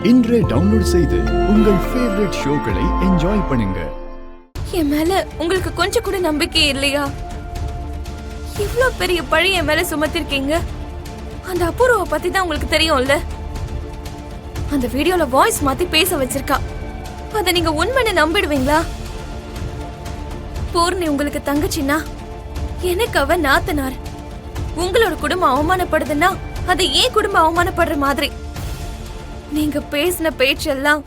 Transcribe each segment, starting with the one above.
இன்றே டவுன்லோட் செய்து உங்கள் ஃபேவரட் ஷோக்களை என்ஜாய் பண்ணுங்க. என் மேல உங்களுக்கு கொஞ்சம் கூட நம்பிக்கை இல்லையா? இவ்ளோ பெரிய பழி என் மேல சுமத்திருக்கீங்க. அந்த அபூர்வ பத்தி தான் உங்களுக்கு தெரியும்ல. அந்த வீடியோல வாய்ஸ் மாத்தி பேச வச்சிருக்கா. அத நீங்க உண்மைன்னு நம்பிடுவீங்களா? பூர்ணி உங்களுக்கு தங்கச்சின்னா எனக்கு அவ நாத்தனார். உங்களோட குடும்பம் அவமானப்படுதுன்னா அது ஏன் குடும்பம் அவமானப்படுற மாதிரி. நீங்க பேசின பேச்செல்லாம்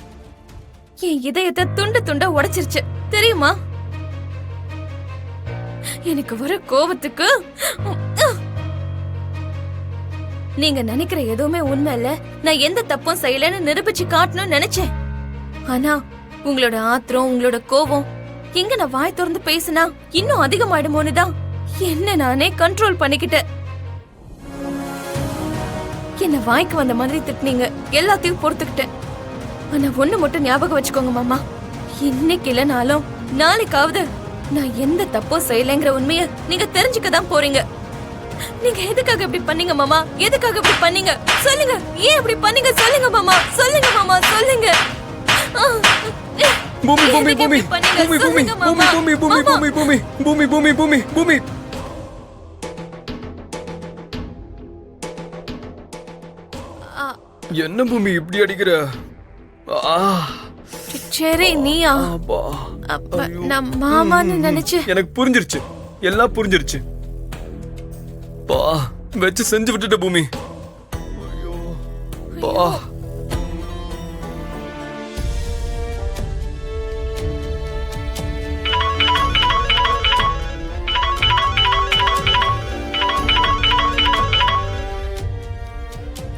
என் இதயத்தை துண்டு துண்டா உடைச்சிருச்சு தெரியுமா? எனக்கு வர கோபத்துக்கு நீங்க நினைக்கிற எதுவுமே உண்மை இல்ல. நான் எந்த தப்பும் செய்யலன்னு நிரூபிச்சு காட்டணும்னு நினைச்சேன். ஆனா உங்களோட ஆத்திரம், உங்களோட கோபம் எங்க நான் வாய் திறந்து பேசினா இன்னும் அதிகமாயிடுமோன்னு தான் என்ன நானே கண்ட்ரோல் பண்ணிக்கிட்டேன். என்ன வாய்க்கு வந்த மாதிரி திட்டினீங்க, எல்லாத்தையும் பொறுத்துக்கிட்டேன். ஆனா ஒண்ணு மட்டும் ஞாபகம் வச்சுக்கோங்க மாமா, இன்னைக்கு இல்லனாலும் நாளைக்காவது நான் எந்த தப்பும் செய்யலைங்கிற உண்மைய நீங்க தெரிஞ்சுக்க தான் போறீங்க. நீங்க எதுக்காக இப்படி பண்ணீங்க மாமா? எதுக்காக இப்படி பண்ணீங்க சொல்லுங்க. ஏன் இப்படி பண்ணீங்க சொல்லுங்க மாமா, சொல்லுங்க மாமா, சொல்லுங்க. பூமி பூமி பூமி பூமி பூமி பூமி பூமி பூமி பூமி பூமி பூமி பூமி பூமி. என்ன பூமி இப்படி அடிக்கிற? சரி நீயா? நான் மாமான்னு நினைச்சு. எனக்கு புரிஞ்சிருச்சு, எல்லாம் புரிஞ்சிருச்சு. பா வச்சு செஞ்சு விட்டுட்ட பூமி. பா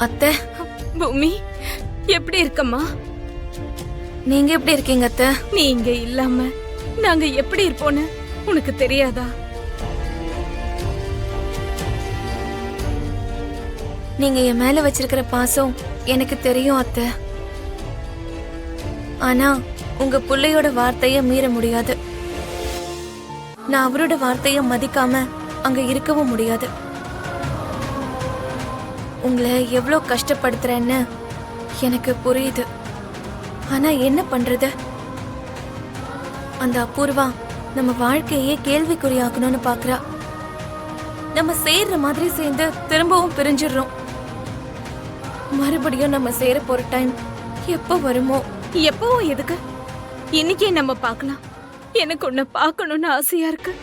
அத்தை. பூமி எப்படி இருக்கம்மா? நீங்க எப்படி இருக்கீங்க அத்தை? நீங்க இல்லாம நாங்க எப்படி இருப்போன்னு உனக்கு தெரியாதா? நீங்க என் மேல வச்சிருக்கிற பாசம் எனக்கு தெரியும் அத்தை. ஆனா உங்க புள்ளையோட வார்த்தைய மீற முடியாது. நான் அவரோட வார்த்தைய மதிக்காம அங்க இருக்கவும் முடியாது. உங்களை எவ்வளவு கஷ்டப்படுத்துறேன்னு எனக்கு புரியுது. ஆனா என்ன பண்றது? அந்த அபூர்வா நம்ம வாழ்க்கையே கேள்விக்குறியாக்கணும்னு பாக்குறா. நம்ம சேர்ற மாதிரி சேர்ந்து திரும்பவும் பிரிஞ்சிடுறோம். மறுபடியும் நம்ம சேர போற டைம் எப்ப வருமோ? எப்பவும் எதுக்கு? இன்னைக்கே நம்ம பார்க்கலாம். எனக்கு உன்னை பார்க்கணும்னு ஆசையா இருக்கு.